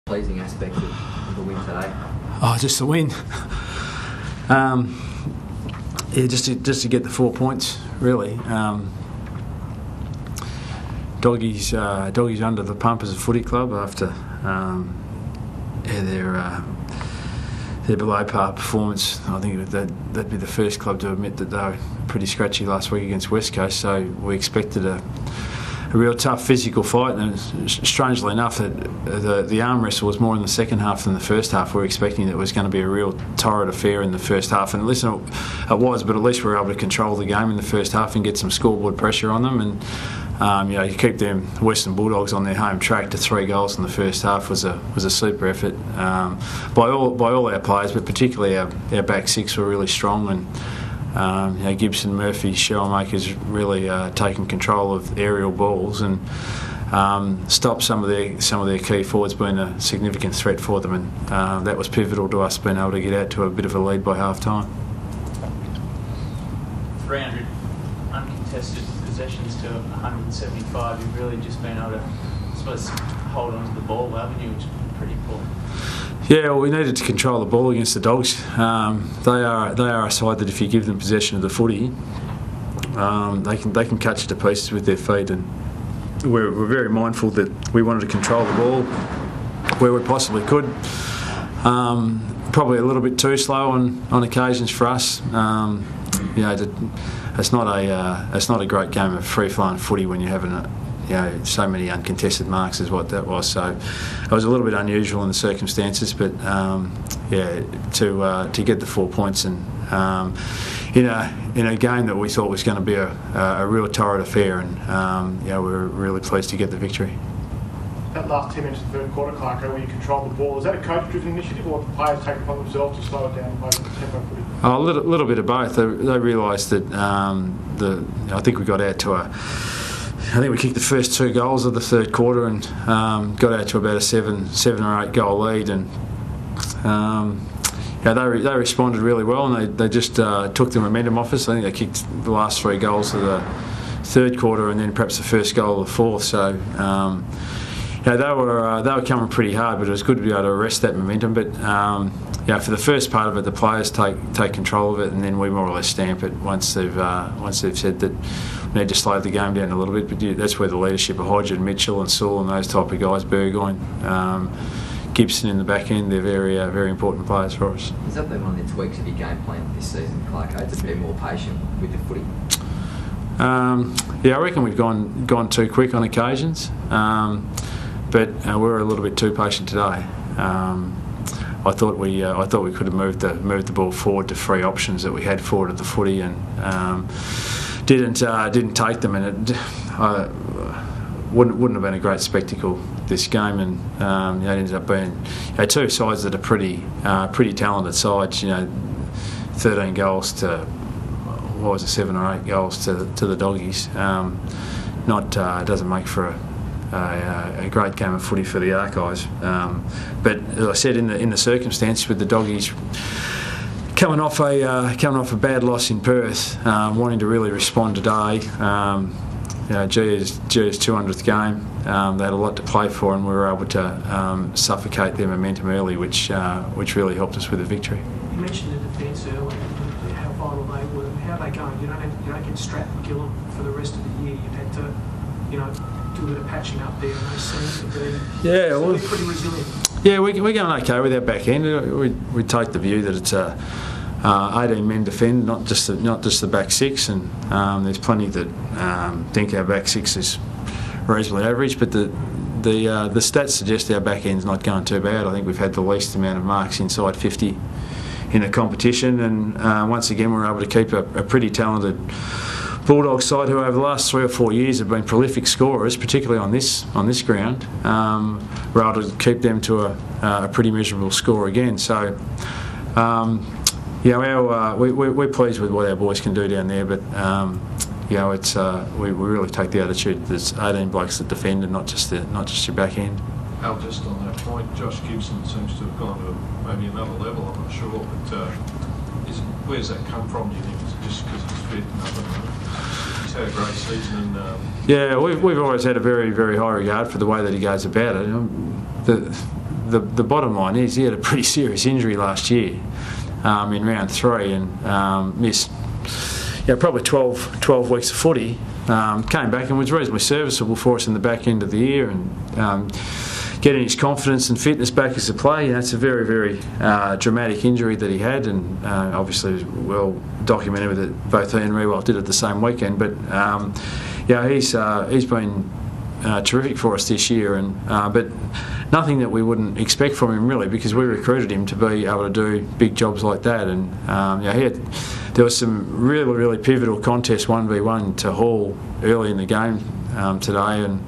Pleasing aspect of the win today? Oh, just the win. Yeah, just to get the 4 points, really. Doggies under the pump as a footy club after their below par performance. I think that'd be the first club to admit that they were pretty scratchy last week against West Coast. So we expected a real tough physical fight, and strangely enough, that the arm wrestle was more in the second half than the first half. We were expecting that it was going to be a real torrid affair in the first half, and listen, it was, but at least we were able to control the game in the first half and get some scoreboard pressure on them, and you keep them Western Bulldogs on their home track to 3 goals in the first half was a super effort by all our players, but particularly our back six were really strong, and Gibson, Murphy, Shellmakers really taking control of aerial balls and stopped some of their key forwards being a significant threat for them, and that was pivotal to us being able to get out to a bit of a lead by half time. 300 uncontested possessions to 175. You've really just been able to, I suppose, hold on to the ball, haven't you, which is pretty poor. Yeah, well, we needed to control the ball against the Dogs. They are a side that if you give them possession of the footy, they can catch it to pieces with their feet, and we're very mindful that we wanted to control the ball where we possibly could. Probably a little bit too slow on occasions for us. It's not a great game of free-flowing footy when you're having so many uncontested marks is what that was. So it was a little bit unusual in the circumstances, but to get the 4 points and in a game that we thought was going to be a real torrid affair, and we were really pleased to get the victory. That last 10 minutes of the third quarter, Clarko, where you controlled the ball, is that a coach-driven initiative, or the players take it upon themselves to slow it down and play tempo footy? A little bit of both. They realised that I think we got out to I think we kicked the first 2 goals of the third quarter and got out to about a 7 or 8 goal lead, and they responded really well, and they just took the momentum off us. I think they kicked the last 3 goals of the third quarter and then perhaps the first goal of the fourth. So they were coming pretty hard, but it was good to be able to arrest that momentum. But for the first part of it, the players take control of it, and then we more or less stamp it once they've said that we need to slow the game down a little bit. But that's where the leadership of Hodge and Mitchell and Sewell and those type of guys, Burgoyne, Gibson in the back end, they're very important players for us. Has that been one of the tweaks of your game plan this season, Clarko, to be more patient with the footy? I reckon we've gone too quick on occasions, but we were a little bit too patient today. I thought we could have moved the ball forward to 3 options that we had forward of the footy, and didn't take them, and it wouldn't have been a great spectacle this game, and it ended up being 2 sides that are pretty talented sides. 13 goals to 7 or 8 goals to the Doggies. Doesn't make for a great game of footy for the Archives, but as I said, in the circumstance with the Doggies coming off a bad loss in Perth, wanting to really respond today. Gia's 200th game. They had a lot to play for, and we were able to suffocate their momentum early, which really helped us with the victory. You mentioned the defence earlier, how vital they were. How are they going? You don't get Stratton and Gillum for the rest of the year. You've had to, do a bit of patching up there, and they seem to be pretty resilient. Yeah, we're going okay with our back end. We take the view that it's 18 men defend, not just the back six, and there's plenty that think our back six is reasonably average, but the stats suggest our back end's not going too bad. I think we've had the least amount of marks inside 50 in the competition, and once again we're able to keep a pretty talented Bulldogs side who over the last 3 or 4 years have been prolific scorers, particularly on this ground. We're able to keep them to a pretty miserable score again. So we're pleased with what our boys can do down there, but we really take the attitude there's 18 blokes that defend and not just your back end. Al, just on that point, Josh Gibson seems to have gone to maybe another level, I'm not sure, but where's that come from, do you think? Is it just because he's fit and nothing? He's had a great season, and we've always had a very, very high regard for the way that he goes about it. the bottom line is he had a pretty serious injury last year in round 3 and missed probably 12 weeks of footy. Came back and was reasonably serviceable for us in the back end of the year, and getting his confidence and fitness back as a player. It's a very, very dramatic injury that he had, and obviously it was well documented with it. Both he and Rewalt did it the same weekend, but he's been terrific for us this year, and but nothing that we wouldn't expect from him really, because we recruited him to be able to do big jobs like that. And there was some really, really pivotal contests 1v1 to Hall early in the game today, and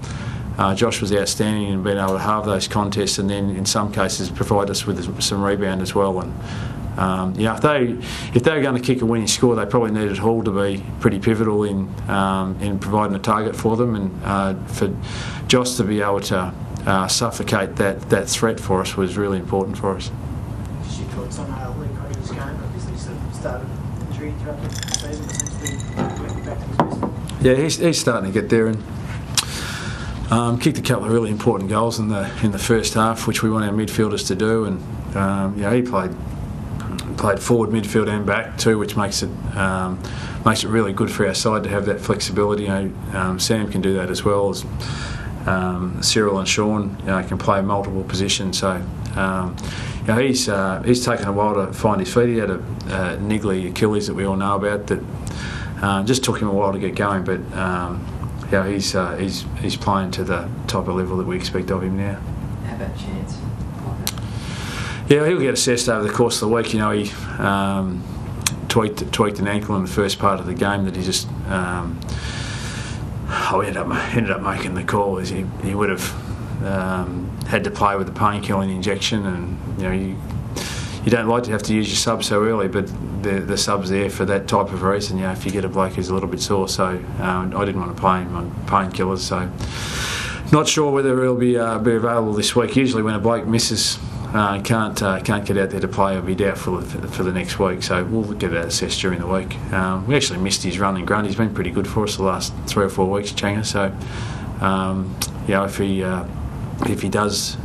Josh was outstanding in being able to halve those contests, and then in some cases provide us with some rebound as well. And if they were going to kick a winning score, they probably needed Hall to be pretty pivotal in providing a target for them, and for Josh to be able to suffocate that threat for us was really important for us. Just your thoughts on Lee Cody's game? Obviously, sort of started injury throughout the season, since we went back to his best. Yeah, he's starting to get there, and kicked a couple of really important goals in the first half, which we want our midfielders to do. And he played forward, midfield, and back too, which makes it really good for our side to have that flexibility. Sam can do that as well as Cyril and Sean. Can play multiple positions. So he's taken a while to find his feet. He had a niggly Achilles that we all know about that just took him a while to get going, but he's playing to the type of level that we expect of him now. How about Chance? Yeah, he'll get assessed over the course of the week. He tweaked an ankle in the first part of the game that he just ended up making the call, as he would have had to play with the painkilling injection, and you don't like to have to use your sub so early, but the sub's there for that type of reason. If you get a bloke who's a little bit sore, so I didn't want to play him on painkillers. So not sure whether he'll be available this week. Usually when a bloke misses, can't get out there to play, he'll be doubtful for the next week. So we'll get that assessed during the week. We actually missed his run and grunt. He's been pretty good for us the last 3 or 4 weeks, Changa. So if he does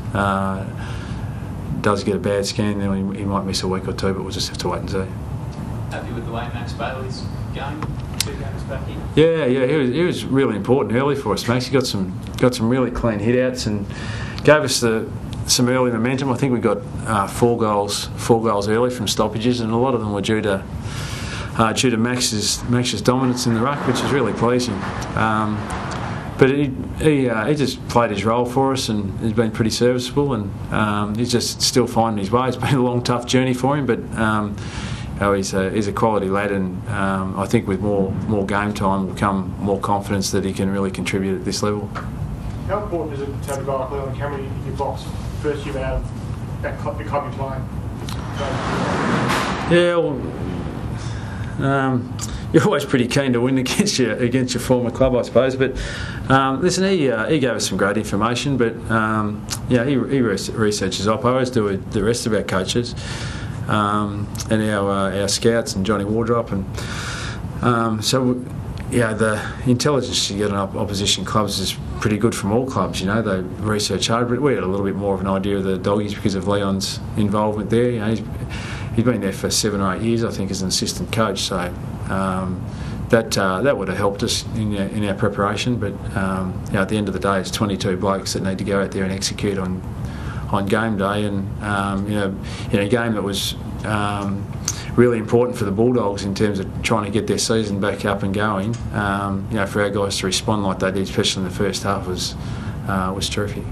get a bad scan, then he might miss a week or 2, but we'll just have to wait and see. Happy with the way Max Bailey's going? 2 games back in? Yeah, he was really important early for us, Max. He got some really clean hit outs and gave us some early momentum. I think we got 4 goals early from stoppages, and a lot of them were due to Max's dominance in the ruck, which is really pleasing. But he just played his role for us, and he's been pretty serviceable, and he's just still finding his way. It's been a long, tough journey for him, but he's a quality lad, and I think with more game time will come more confidence that he can really contribute at this level. How important is it to have a guy like Leon Cameron in your box first year out of the club you're playing? Yeah, well, you're always pretty keen to win against your former club, I suppose. But listen, he gave us some great information. But he researches up. I always do with the rest of our coaches and our scouts and Johnny Wardrop, and the intelligence you get on opposition clubs is pretty good from all clubs. They research hard, but we had a little bit more of an idea of the Doggies because of Leon's involvement there. He's been there for 7 or 8 years, I think, as an assistant coach. So that would have helped us in our preparation. But at the end of the day, it's 22 blokes that need to go out there and execute on game day, and in a game that was really important for the Bulldogs in terms of trying to get their season back up and going. For our guys to respond like they did, especially in the first half, was terrific.